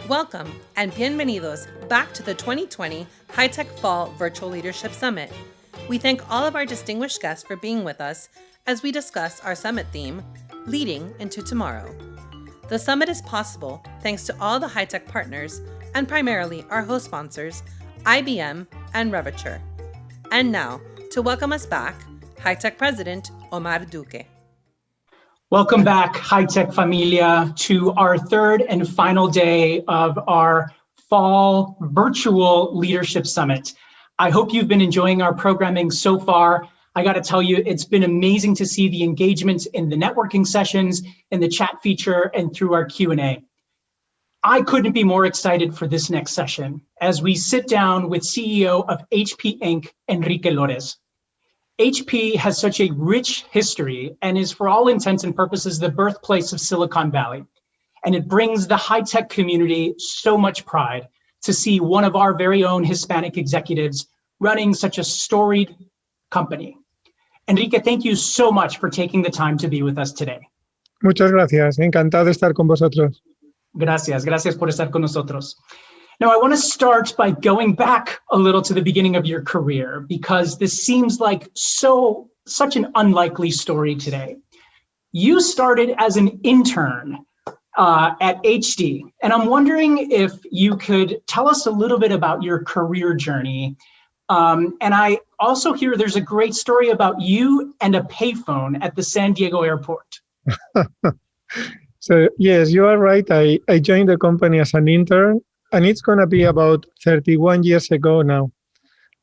Welcome and bienvenidos back to the 2020 HITEC Fall Virtual Leadership Summit. We thank all of our distinguished guests for being with us as we discuss our summit theme, Leading into Tomorrow. The summit is possible thanks to all the HITEC partners and primarily our host sponsors, IBM and Reviture. And now, to welcome us back, HITEC President Omar Duque. Welcome back, HITEC Familia, to our third and final day of our Fall Virtual Leadership Summit. I hope you've been enjoying our programming so far. I got to tell you, it's been amazing to see the engagement in the networking sessions, in the chat feature, and through our Q&A. I couldn't be more excited for this next session as we sit down with CEO of HP Inc., Enrique Lores. HP has such a rich history and is, for all intents and purposes, the birthplace of Silicon Valley. And it brings the high-tech community so much pride to see one of our very own Hispanic executives running such a storied company. Enrique, thank you so much for taking the time to be with us today. Muchas gracias. Encantado de estar con vosotros. Gracias por estar con nosotros. Now, I want to start by going back a little to the beginning of your career, because this seems like such an unlikely story today. You started as an intern at HD, and I'm wondering if you could tell us a little bit about your career journey. And I also hear there's a great story about you and a payphone at the San Diego airport. So, yes, you are right. I joined the company as an intern. And it's going to be about 31 years ago now.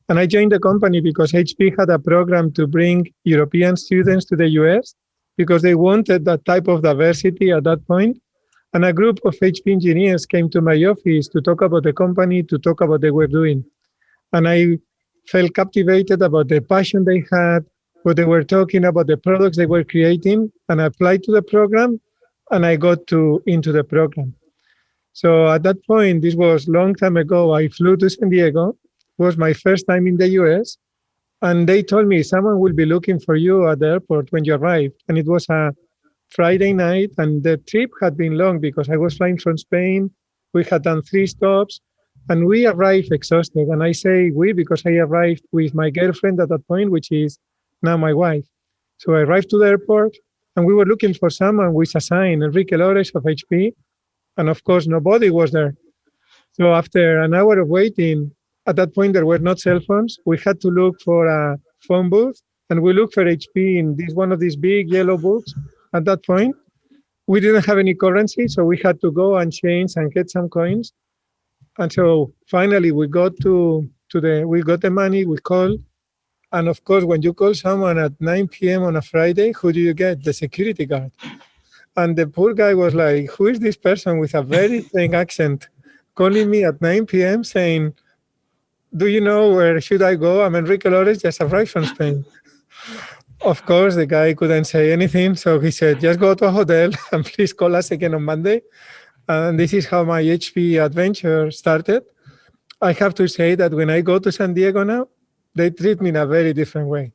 And I joined the company because HP had a program to bring European students to the US because they wanted that type of diversity at that point. And a group of HP engineers came to my office to talk about the company, to talk about what they were doing. And I felt captivated about the passion they had, what they were talking about, the products they were creating, and I applied to the program, and I got into the program. So at that point, this was a long time ago, I flew to San Diego. It was my first time in the US. And they told me, someone will be looking for you at the airport when you arrive. And it was a Friday night, and the trip had been long because I was flying from Spain. We had done 3 stops, and we arrived exhausted. And I say we because I arrived with my girlfriend at that point, which is now my wife. So I arrived to the airport, and we were looking for someone with a sign, Enrique Lores of HP. And of course, nobody was there. So after an hour of waiting, at that point, there were not cell phones. We had to look for a phone booth, and we looked for HP in one of these big yellow booths. At that point, we didn't have any currency, so we had to go and change and get some coins. And so finally, we got we got the money, we called. And of course, when you call someone at 9 p.m. on a Friday, who do you get? The security guard. And the poor guy was like, who is this person with a very thick accent calling me at 9 p.m. saying, do you know where should I go? I'm Enrique Lores, just arrived from Spain. Of course, the guy couldn't say anything. So he said, just go to a hotel and please call us again on Monday. And this is how my HP adventure started. I have to say that when I go to San Diego now, they treat me in a very different way.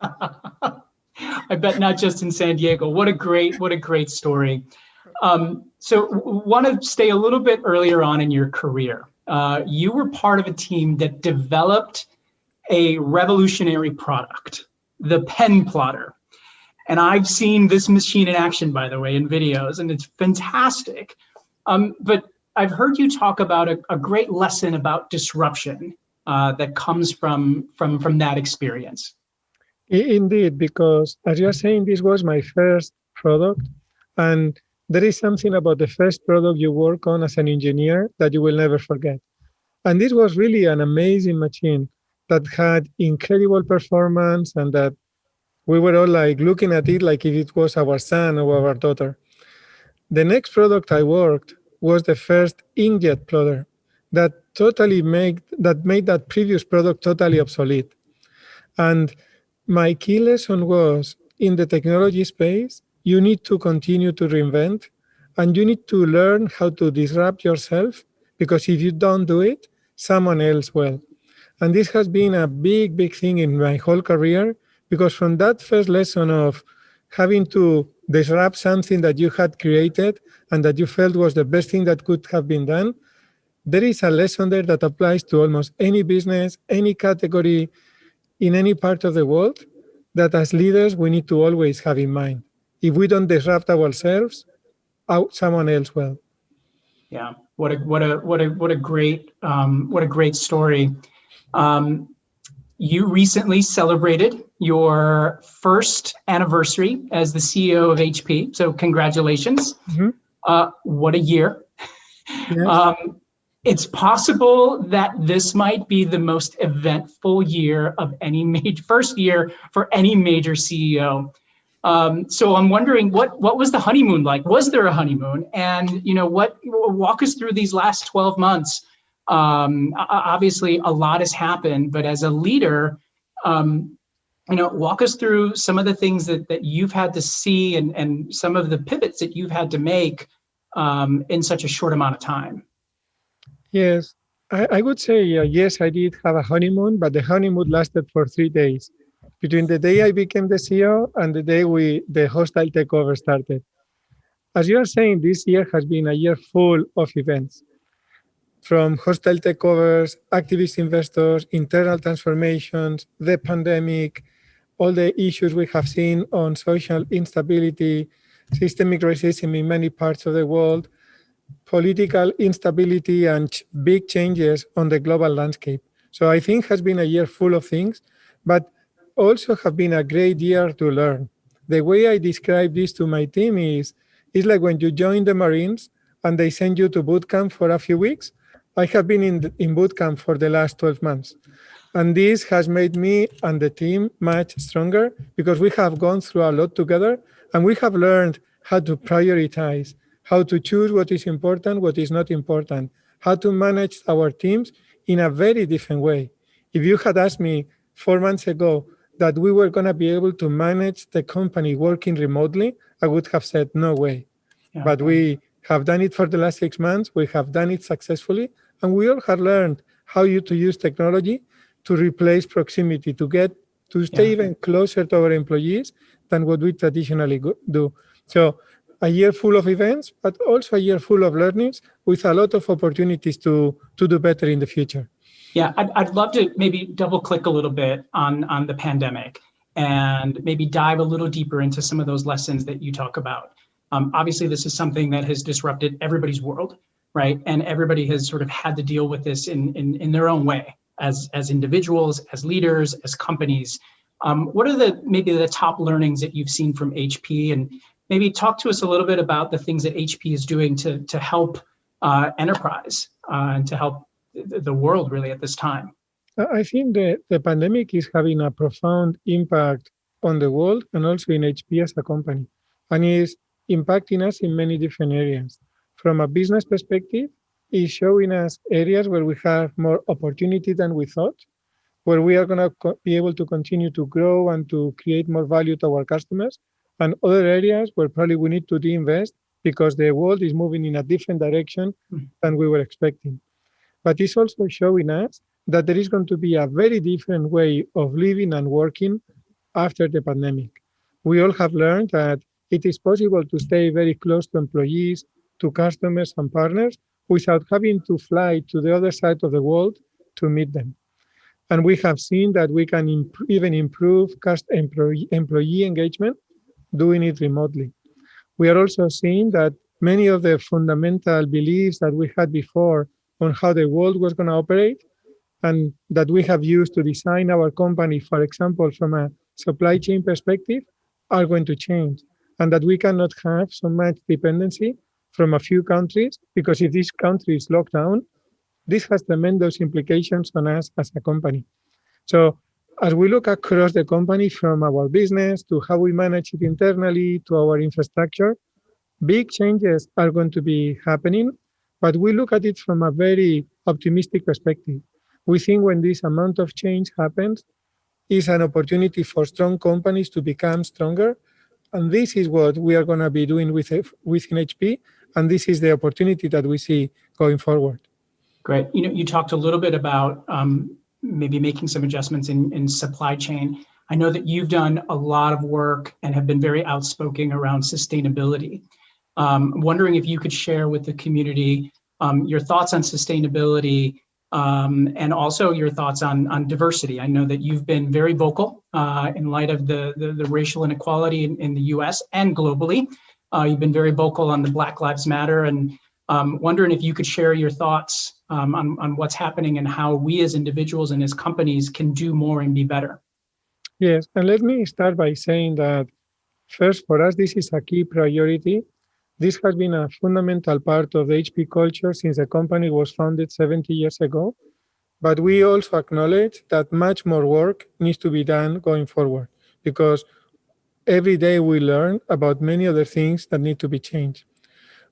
I bet not just in San Diego. What a great story. So want to stay a little bit earlier on in your career. You were part of a team that developed a revolutionary product, the pen plotter. And I've seen this machine in action, by the way, in videos, and it's fantastic. But I've heard you talk about a great lesson about disruption that comes from that experience. Indeed, because as you're saying, this was my first product. And there is something about the first product you work on as an engineer that you will never forget. And this was really an amazing machine that had incredible performance, and that we were all like looking at it like if it was our son or our daughter. The next product I worked was the first inkjet plotter that made that previous product totally obsolete. And my key lesson was, in the technology space, you need to continue to reinvent, and you need to learn how to disrupt yourself, because if you don't do it, someone else will. And this has been a big, big thing in my whole career, because from that first lesson of having to disrupt something that you had created and that you felt was the best thing that could have been done, there is a lesson there that applies to almost any business, any category, in any part of the world, that as leaders, we need to always have in mind. If we don't disrupt ourselves, someone else will. Yeah, what a great story. You recently celebrated your first anniversary as the CEO of HP, so congratulations. Mm-hmm. What a year. Yes. It's possible that this might be the most eventful year of any first year for any major CEO. So I'm wondering, what was the honeymoon like? Was there a honeymoon? And walk us through these last 12 months. Obviously, a lot has happened, but as a leader, walk us through some of the things that you've had to see and some of the pivots that you've had to make in such a short amount of time. Yes, I would say, yes, I did have a honeymoon, but the honeymoon lasted for 3 days. Between the day I became the CEO and the day the hostile takeover started. As you are saying, this year has been a year full of events. From hostile takeovers, activist investors, internal transformations, the pandemic, all the issues we have seen on social instability, systemic racism in many parts of the world, political instability, and big changes on the global landscape. So I think has been a year full of things, but also have been a great year to learn. The way I describe this to my team is like when you join the Marines and they send you to boot camp for a few weeks. I have been in boot camp for the last 12 months. And this has made me and the team much stronger because we have gone through a lot together and we have learned how to prioritize, how to choose what is important, what is not important, how to manage our teams in a very different way. If you had asked me 4 months ago that we were going to be able to manage the company working remotely, I would have said, no way. Yeah. But we have done it for the last 6 months. We have done it successfully. And we all have learned how to use technology to replace proximity, to stay even closer to our employees than what we traditionally do. So a year full of events, but also a year full of learnings with a lot of opportunities to do better in the future. Yeah, I'd love to maybe double click a little bit on the pandemic and maybe dive a little deeper into some of those lessons that you talk about. Obviously, this is something that has disrupted everybody's world, right? And everybody has sort of had to deal with this in their own way, as individuals, as leaders, as companies. What are maybe the top learnings that you've seen from HP? And maybe talk to us a little bit about the things that HP is doing to help enterprise and to help the world really at this time. I think the pandemic is having a profound impact on the world and also in HP as a company, and is impacting us in many different areas. From a business perspective, it's showing us areas where we have more opportunity than we thought, where we are going to be able to continue to grow and to create more value to our customers, and other areas where probably we need to reinvest because the world is moving in a different direction than we were expecting. But it's also showing us that there is going to be a very different way of living and working after the pandemic. We all have learned that it is possible to stay very close to employees, to customers and partners without having to fly to the other side of the world to meet them. And we have seen that we can even improve employee engagement doing it remotely. We are also seeing that many of the fundamental beliefs that we had before on how the world was going to operate and that we have used to design our company, for example, from a supply chain perspective, are going to change. And that we cannot have so much dependency from a few countries, because if this country is locked down, this has tremendous implications on us as a company. So as we look across the company, from our business to how we manage it internally to our infrastructure, big changes are going to be happening, but we look at it from a very optimistic perspective. We think when this amount of change happens, is an opportunity for strong companies to become stronger. And this is what we are going to be doing within HP. And this is the opportunity that we see going forward. Great. You talked a little bit about maybe making some adjustments in supply chain. I know that you've done a lot of work and have been very outspoken around sustainability. I'm wondering if you could share with the community your thoughts on sustainability, and also your thoughts on diversity. I know that you've been very vocal in light of the racial inequality in the US and globally. You've been very vocal on the Black Lives Matter, and wondering if you could share your thoughts on what's happening and how we as individuals and as companies can do more and be better. Yes, and let me start by saying that first, for us, this is a key priority. This has been a fundamental part of the HP culture since the company was founded 70 years ago. But we also acknowledge that much more work needs to be done going forward because every day we learn about many other things that need to be changed.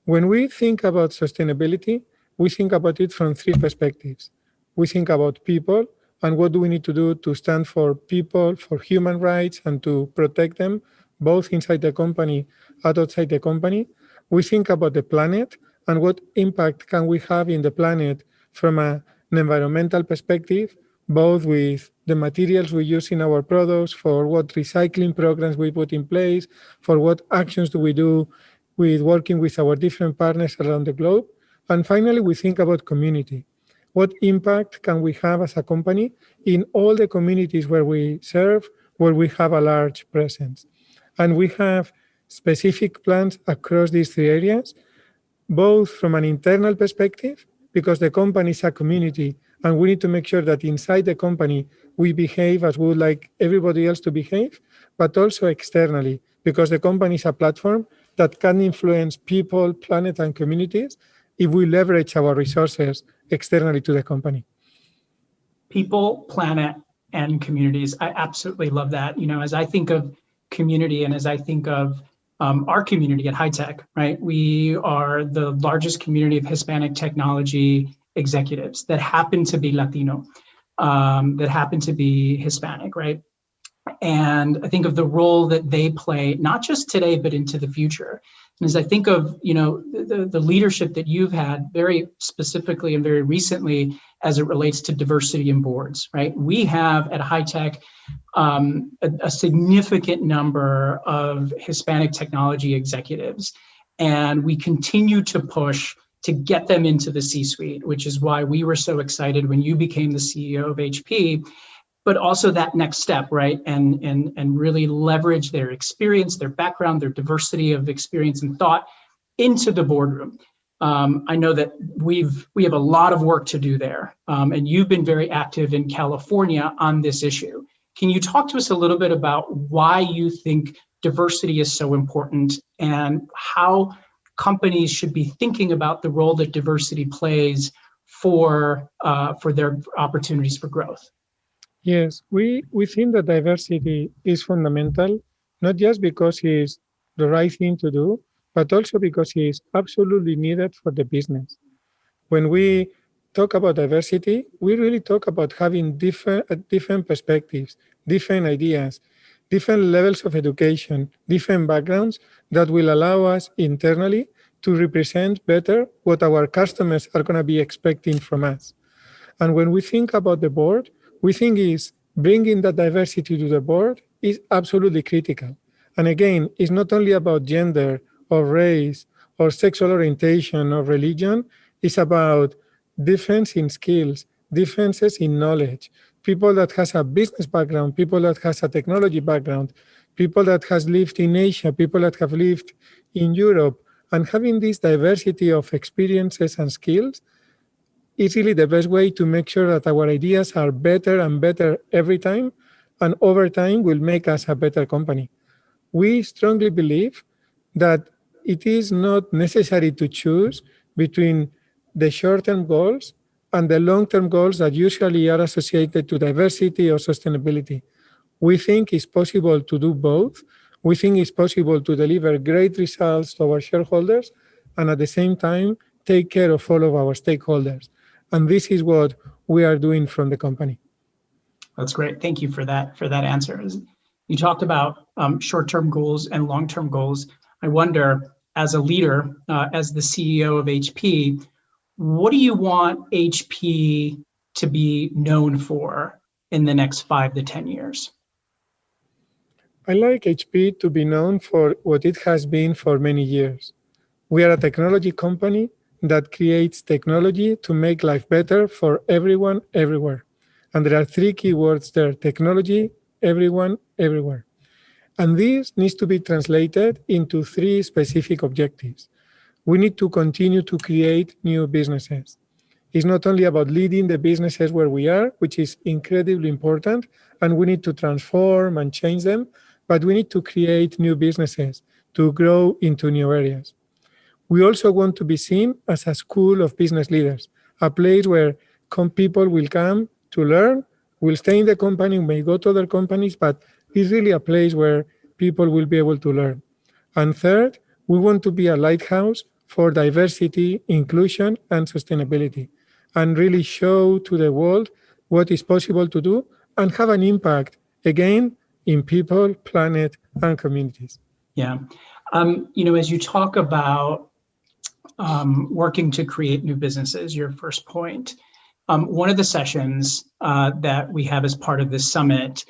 When we think about sustainability, we think about it from three perspectives. We think about people and what do we need to do to stand for people, for human rights, and to protect them, both inside the company and outside the company. We think about the planet and what impact can we have in the planet from an environmental perspective, both with the materials we use in our products, for what recycling programs we put in place, for what actions do we do with working with our different partners around the globe. And finally, we think about community. What impact can we have as a company in all the communities where we serve, where we have a large presence? And we have specific plans across these three areas, both from an internal perspective, because the company is a community, and we need to make sure that inside the company we behave as we would like everybody else to behave, but also externally, because the company is a platform that can influence people, planet, and communities if we leverage our resources externally to the company. People, planet, and communities. I absolutely love that. You know, as I think of community and as I think of our community at HITEC, right? We are the largest community of Hispanic technology executives that happen to be Latino, that happen to be Hispanic, right? And I think of the role that they play, not just today, but into the future. And as I think of, you know, the leadership that you've had very specifically and very recently as it relates to diversity in boards, right? We have at HITEC a significant number of Hispanic technology executives, and we continue to push to get them into the C-suite, which is why we were so excited when you became the CEO of HP. But also that next step, right? And really leverage their experience, their background, their diversity of experience and thought into the boardroom. I know that we have a lot of work to do there. And you've been very active in California on this issue. Can you talk to us a little bit about why you think diversity is so important and how companies should be thinking about the role that diversity plays for their opportunities for growth? Yes, we think that diversity is fundamental, not just because it's the right thing to do, but also because it's absolutely needed for the business. When we talk about diversity, we really talk about having different perspectives, different ideas, different levels of education, different backgrounds that will allow us internally to represent better what our customers are going to be expecting from us. And when we think about the board, we think is bringing that diversity to the board is absolutely critical. And again, it's not only about gender or race or sexual orientation or religion, it's about difference in skills, differences in knowledge, people that has a business background, people that has a technology background, people that has lived in Asia, people that have lived in Europe, and having this diversity of experiences and skills is really the best way to make sure that our ideas are better and better every time, and over time will make us a better company. We strongly believe that it is not necessary to choose between the short-term goals and the long-term goals that usually are associated to diversity or sustainability. We think it's possible to do both. We think it's possible to deliver great results to our shareholders and at the same time take care of all of our stakeholders. And this is what we are doing from the company. That's great. Thank you for that answer. You talked about short-term goals and long-term goals. I wonder, as a leader, as the CEO of HP, what do you want HP to be known for in the next 5 to 10 years? I like HP to be known for what it has been for many years. We are a technology company that creates technology to make life better for everyone, everywhere. And there are three keywords there: technology, everyone, everywhere. And this needs to be translated into three specific objectives. We need to continue to create new businesses. It's not only about leading the businesses where we are, which is incredibly important, and we need to transform and change them, but we need to create new businesses to grow into new areas. We also want to be seen as a school of business leaders, a place where people will come to learn, will stay in the company, may go to other companies, but it's really a place where people will be able to learn. And third, we want to be a lighthouse for diversity, inclusion, and sustainability, and really show to the world what is possible to do and have an impact, again, in people, planet, and communities. Yeah. As you talk about working to create new businesses, your first point, one of the sessions that we have as part of this summit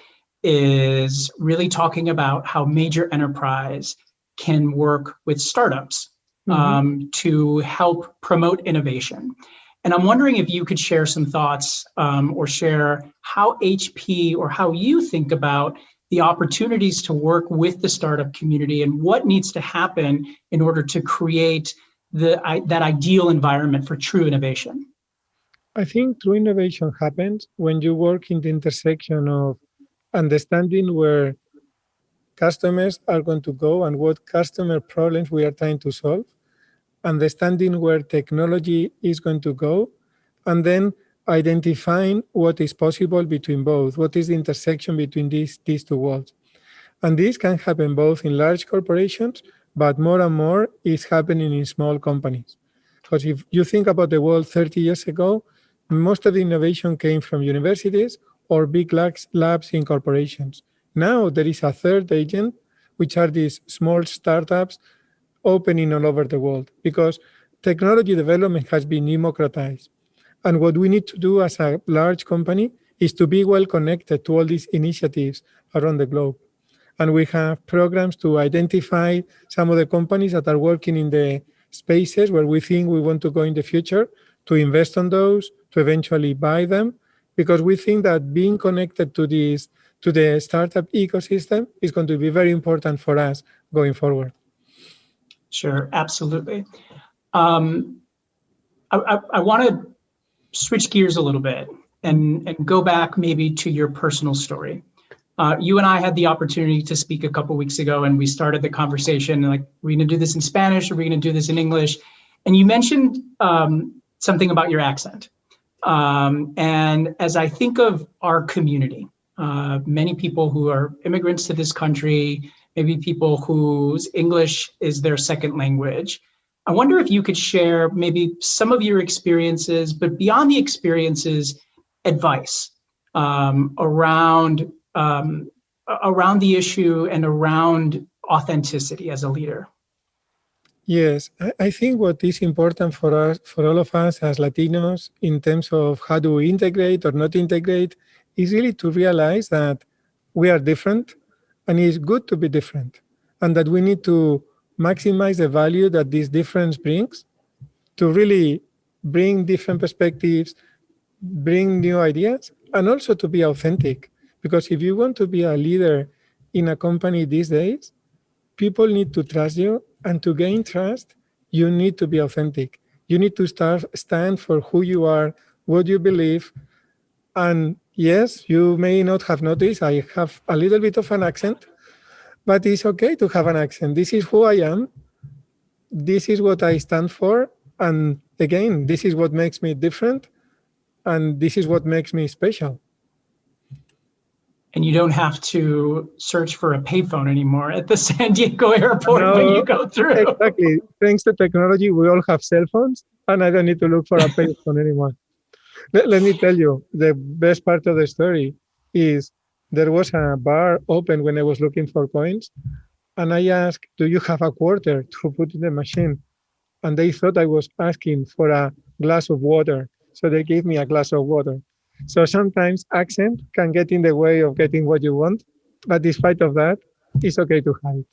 is really talking about how major enterprise can work with startups to help promote innovation. And I'm wondering if you could share some thoughts or share how HP or how you think about the opportunities to work with the startup community and what needs to happen in order to create that ideal environment for true innovation. I think true innovation happens when you work in the intersection of understanding where customers are going to go and what customer problems we are trying to solve, understanding where technology is going to go, and then identifying what is possible between both, what is the intersection between these two worlds. And this can happen both in large corporations, but more and more is happening in small companies. Because if you think about the world 30 years ago, most of the innovation came from universities or big labs in corporations. Now there is a third agent, which are these small startups opening all over the world, because technology development has been democratized. And what we need to do as a large company is to be well connected to all these initiatives around the globe. And we have programs to identify some of the companies that are working in the spaces where we think we want to go in the future, to invest on those, to eventually buy them, because we think that being connected to the startup ecosystem is going to be very important for us going forward. Sure, absolutely. I want to switch gears a little bit and go back maybe to your personal story. You and I had the opportunity to speak a couple weeks ago, and we started the conversation like, we're going to do this in Spanish, or we're going to do this in English. And you mentioned something about your accent. And as I think of our community, many people who are immigrants to this country, maybe people whose English is their second language, I wonder if you could share maybe some of your experiences, but beyond the experiences, advice around the issue and around authenticity as a leader. Yes, I think what is important for us, for all of us as Latinos, in terms of how do we integrate or not integrate, is really to realize that we are different, and it's good to be different, and that we need to maximize the value that this difference brings, to really bring different perspectives, bring new ideas, and also to be authentic. Because if you want to be a leader in a company these days, people need to trust you, and to gain trust, you need to be authentic. You need to stand for who you are, what you believe. And yes, you may not have noticed, I have a little bit of an accent, but it's okay to have an accent. This is who I am. This is what I stand for. And again, this is what makes me different. And this is what makes me special. And you don't have to search for a payphone anymore at the San Diego airport when you go through. Exactly. Thanks to technology, we all have cell phones, and I don't need to look for a payphone anymore. Let me tell you, the best part of the story is there was a bar open when I was looking for coins, and I asked, do you have a quarter to put in the machine? And they thought I was asking for a glass of water. So they gave me a glass of water. So sometimes accent can get in the way of getting what you want, but despite of that, it's okay to hide.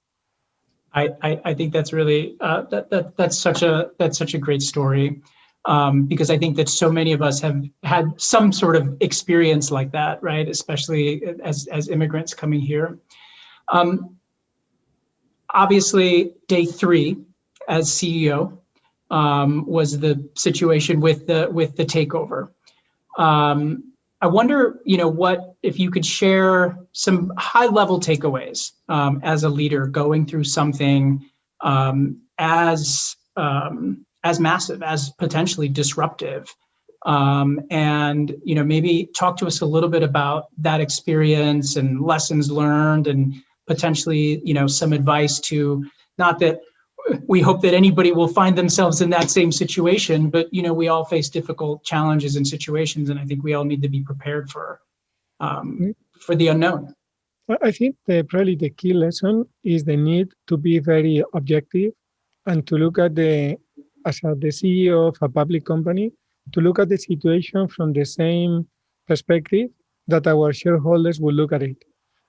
I think that's really that's such a great story, because I think that so many of us have had some sort of experience like that, right? Especially as immigrants coming here. Obviously, day 3 as CEO was the situation with the takeover. I wonder, what if you could share some high-level takeaways as a leader going through something as massive, as potentially disruptive, and maybe talk to us a little bit about that experience and lessons learned, and potentially some advice to, not that we hope that anybody will find themselves in that same situation, but we all face difficult challenges and situations, and I think we all need to be prepared for the unknown. I think probably the key lesson is the need to be very objective and to look at the CEO of a public company, to look at the situation from the same perspective that our shareholders will look at it.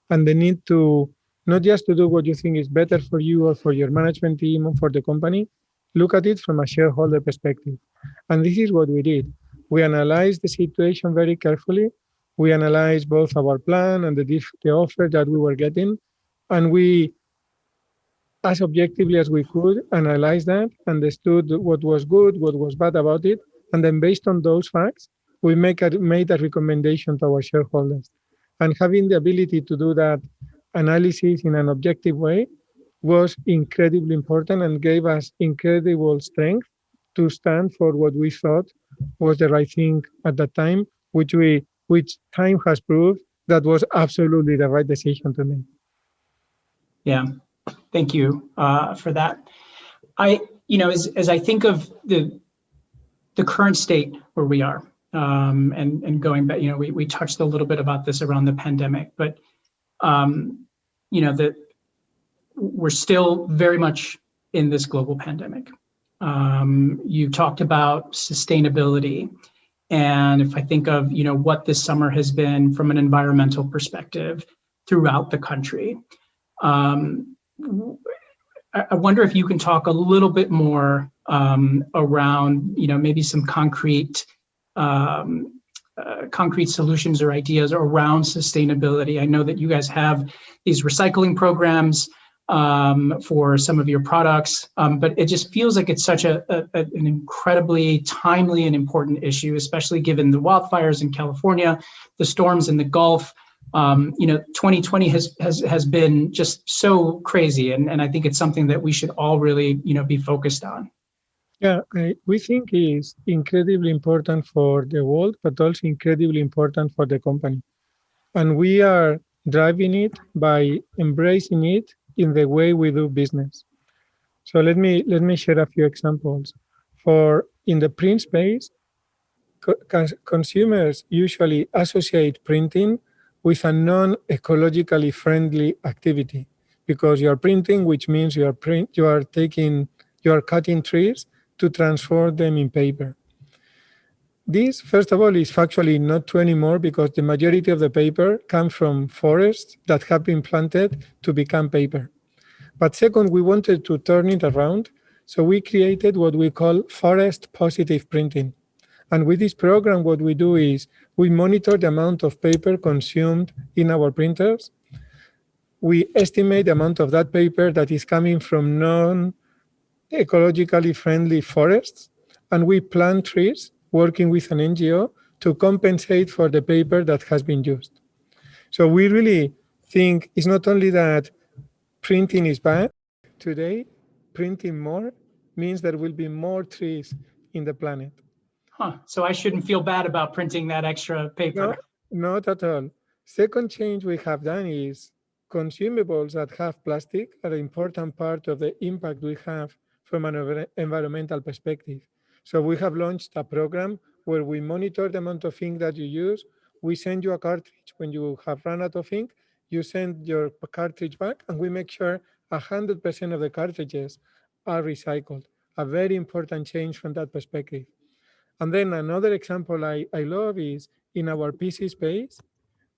And the need to not just to do what you think is better for you or for your management team or for the company, look at it from a shareholder perspective. And this is what we did. We analyzed the situation very carefully. We analyzed both our plan and the offer that we were getting. And we, as objectively as we could, analyzed that, understood what was good, what was bad about it. And then based on those facts, we made a recommendation to our shareholders. And having the ability to do that analysis in an objective way was incredibly important and gave us incredible strength to stand for what we thought was the right thing at that time, which time has proved that was absolutely the right decision to make. Yeah, thank you for that. As I think of the current state where we are, and going back, we touched a little bit about this around the pandemic, but that we're still very much in this global pandemic. You talked about sustainability, and if I think of what this summer has been from an environmental perspective throughout the country, I wonder if you can talk a little bit more around maybe some concrete solutions or ideas around sustainability. I know that you guys have these recycling programs for some of your products, but it just feels like it's such an incredibly timely and important issue, especially given the wildfires in California, the storms in the Gulf. 2020 has been just so crazy, and I think it's something that we should all really be focused on. Yeah, we think it's incredibly important for the world, but also incredibly important for the company. And we are driving it by embracing it in the way we do business. So let me share a few examples. In the print space, consumers usually associate printing with a non-ecologically friendly activity, because you are printing, which means you are cutting trees to transform them in paper. This, first of all, is factually not true anymore, because the majority of the paper comes from forests that have been planted to become paper. But second, we wanted to turn it around, so we created what we call forest positive printing. And with this program, what we do is we monitor the amount of paper consumed in our printers. We estimate the amount of that paper that is coming from non-ecologically friendly forests, and we plant trees working with an NGO to compensate for the paper that has been used. So we really think it's not only that printing is bad. Today, printing more means there will be more trees in the planet. So I shouldn't feel bad about printing that extra paper. No, not at all. Second change we have done is consumables that have plastic are an important part of the impact we have from an environmental perspective. So we have launched a program where we monitor the amount of ink that you use. We send you a cartridge. When you have run out of ink, you send your cartridge back, and we make sure 100% of the cartridges are recycled. A very important change from that perspective. And then another example I love is in our PC space,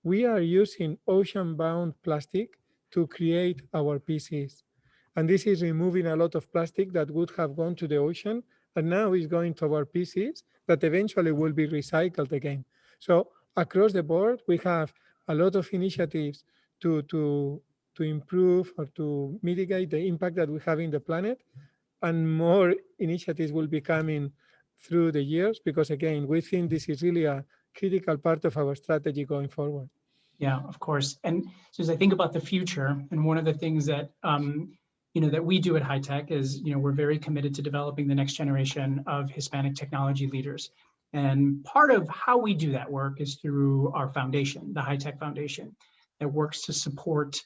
we are using ocean-bound plastic to create our PCs. And this is removing a lot of plastic that would have gone to the ocean and now is going to our PCs that eventually will be recycled again. So across the board, we have a lot of initiatives to improve or to mitigate the impact that we have in the planet, and more initiatives will be coming through the years because, again, we think this is really a critical part of our strategy going forward. Yeah, of course. And so as I think about the future, and one of the things that that we do at HITEC is, we're very committed to developing the next generation of Hispanic technology leaders. And part of how we do that work is through our foundation, the HITEC Foundation, that works to support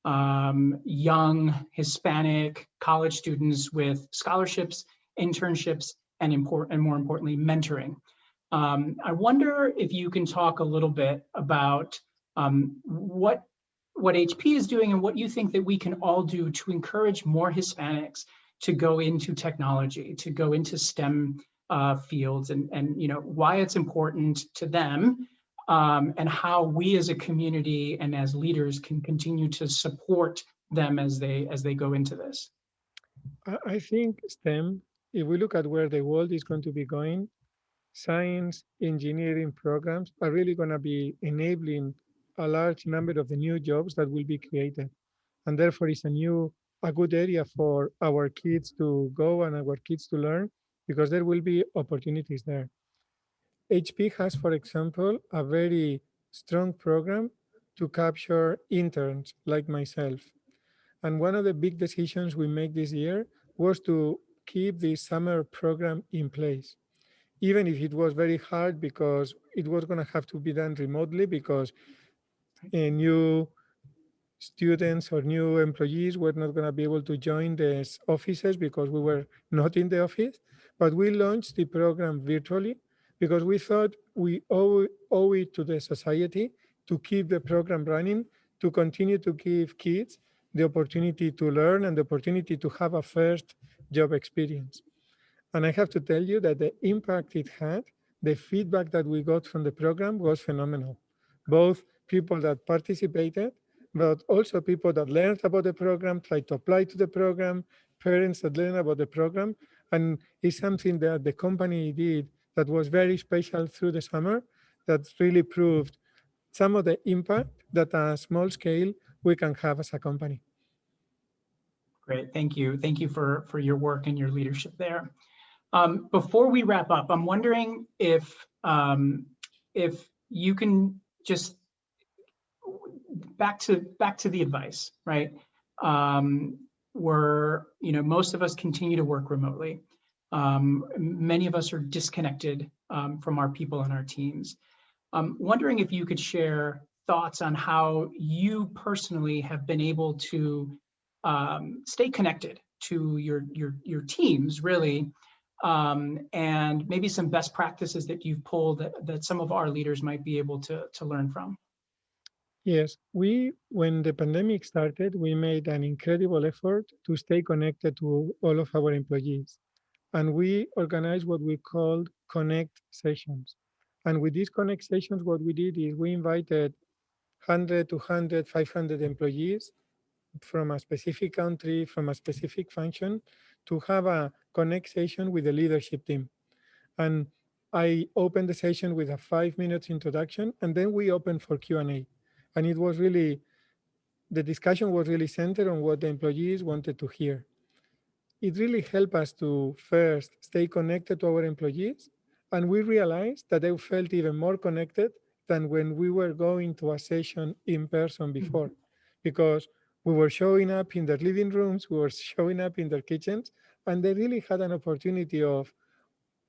young Hispanic college students with scholarships, internships, and more importantly, mentoring. I wonder if you can talk a little bit about what HP is doing and what you think that we can all do to encourage more Hispanics to go into technology, to go into STEM fields, and why it's important to them, and how we as a community and as leaders can continue to support them as they go into this. I think STEM, if we look at where the world is going to be going, science, engineering programs are really going to be enabling a large number of the new jobs that will be created. And therefore, it's a good area for our kids to go and our kids to learn because there will be opportunities there. HP has, for example, a very strong program to capture interns like myself. And one of the big decisions we made this year was to keep the summer program in place, even if it was very hard because it was going to have to be done remotely because new students or new employees were not going to be able to join the offices because we were not in the office. But we launched the program virtually because we thought we owe it to the society to keep the program running, to continue to give kids the opportunity to learn and the opportunity to have a first job experience. And I have to tell you that the impact it had, the feedback that we got from the program was phenomenal. Both people that participated, but also people that learned about the program, tried to apply to the program, parents that learned about the program. And it's something that the company did that was very special through the summer that really proved some of the impact that at a small scale we can have as a company. Great, thank you. Thank you for your work and your leadership there. Before we wrap up, I'm wondering if you can just back to the advice, right? Most of us continue to work remotely. Many of us are disconnected from our people and our teams. I'm wondering if you could share thoughts on how you personally have been able to stay connected to your teams, really, and maybe some best practices that you've pulled that some of our leaders might be able to learn from. Yes, when the pandemic started, we made an incredible effort to stay connected to all of our employees. And we organized what we called Connect sessions. And with these Connect sessions, what we did is we invited 100, 200, 500 employees from a specific country, from a specific function, to have a Connect session with the leadership team. And I opened the session with a 5-minute introduction, and then we opened for Q&A. And it was really, the discussion was really centered on what the employees wanted to hear. It really helped us to first stay connected to our employees. And we realized that they felt even more connected than when we were going to a session in person before, because we were showing up in their living rooms, we were showing up in their kitchens, and they really had an opportunity of,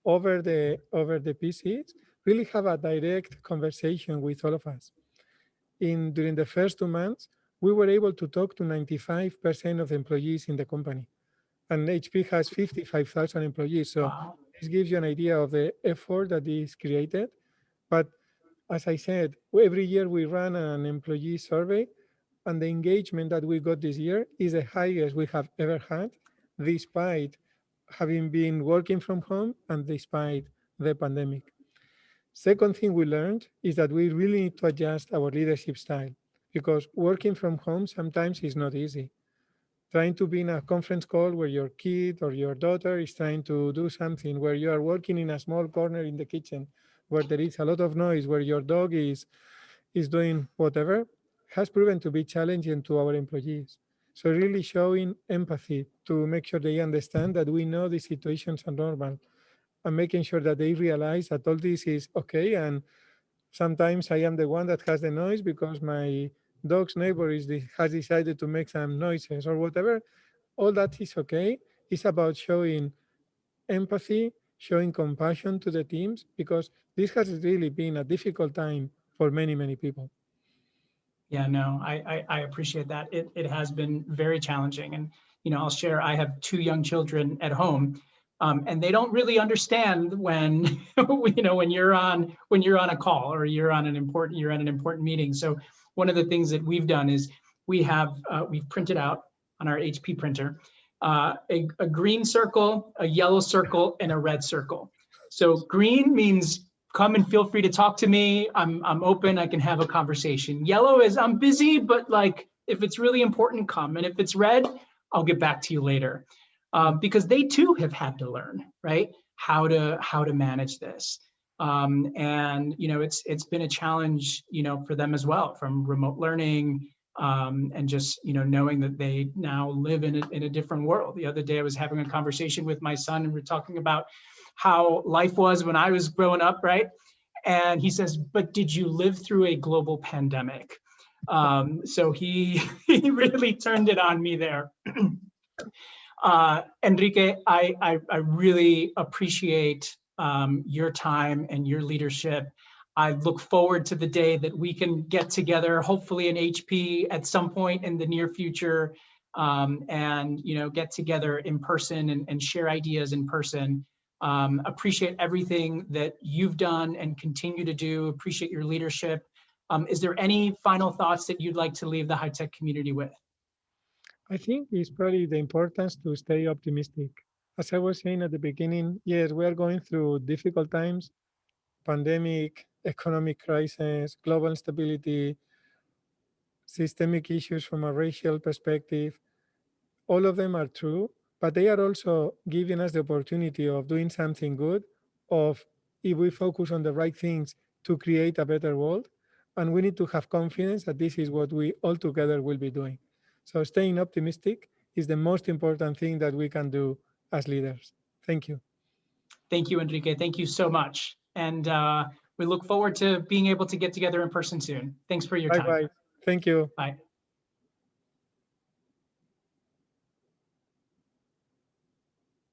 over the PCs, really have a direct conversation with all of us. During the first 2 months, we were able to talk to 95% of employees in the company. And HP has 55,000 employees. So Wow. This gives you an idea of the effort that is created. But as I said, every year we run an employee survey, and the engagement that we got this year is the highest we have ever had, despite having been working from home and despite the pandemic. Second thing we learned is that we really need to adjust our leadership style, because working from home sometimes is not easy. trying to be in a conference call where your kid or your daughter is trying to do something, where you are working in a small corner in the kitchen, where there is a lot of noise, where your dog is doing whatever, has proven to be challenging to our employees. So really showing empathy to make sure they understand that we know the situations are normal, and making sure that they realize that all this is okay. And sometimes I am the one that has the noise because my dog's neighbor has decided to make some noises or whatever. All that is okay. It's about showing empathy, showing compassion to the teams, because this has really been a difficult time for many, many people. Yeah, no, I appreciate that. It has been very challenging. And, I'll share, I have 2 young children at home, and they don't really understand when, when you're on a call or you're on an important meeting. So one of the things that we've done is we've printed out on our HP printer, a green circle, a yellow circle, and a red circle. So green means come and feel free to talk to me. I'm open. I can have a conversation. Yellow is I'm busy, but like if it's really important, come. And if it's red, I'll get back to you later, because they too have had to learn, right, how to manage this. And it's been a challenge, for them as well, from remote learning, and just knowing that they now live in a different world. The other day, I was having a conversation with my son, and we're talking about how life was when I was growing up, right? And he says, but did you live through a global pandemic? So he really turned it on me there. Enrique, I really appreciate your time and your leadership. I look forward to the day that we can get together, hopefully in HP at some point in the near future, and get together in person and share ideas in person. Appreciate everything that you've done and continue to do. Appreciate your leadership. Is there any final thoughts that you'd like to leave the HITEC community with? I think it's probably the importance to stay optimistic. As I was saying at the beginning, yes, we are going through difficult times, pandemic, economic crisis, global instability, systemic issues from a racial perspective. All of them are true, but they are also giving us the opportunity of doing something good, of if we focus on the right things to create a better world. And we need to have confidence that this is what we all together will be doing. So staying optimistic is the most important thing that we can do as leaders. Thank you. Thank you, Enrique. Thank you so much. And we look forward to being able to get together in person soon. Thanks for your time. Bye-bye. Thank you. Bye.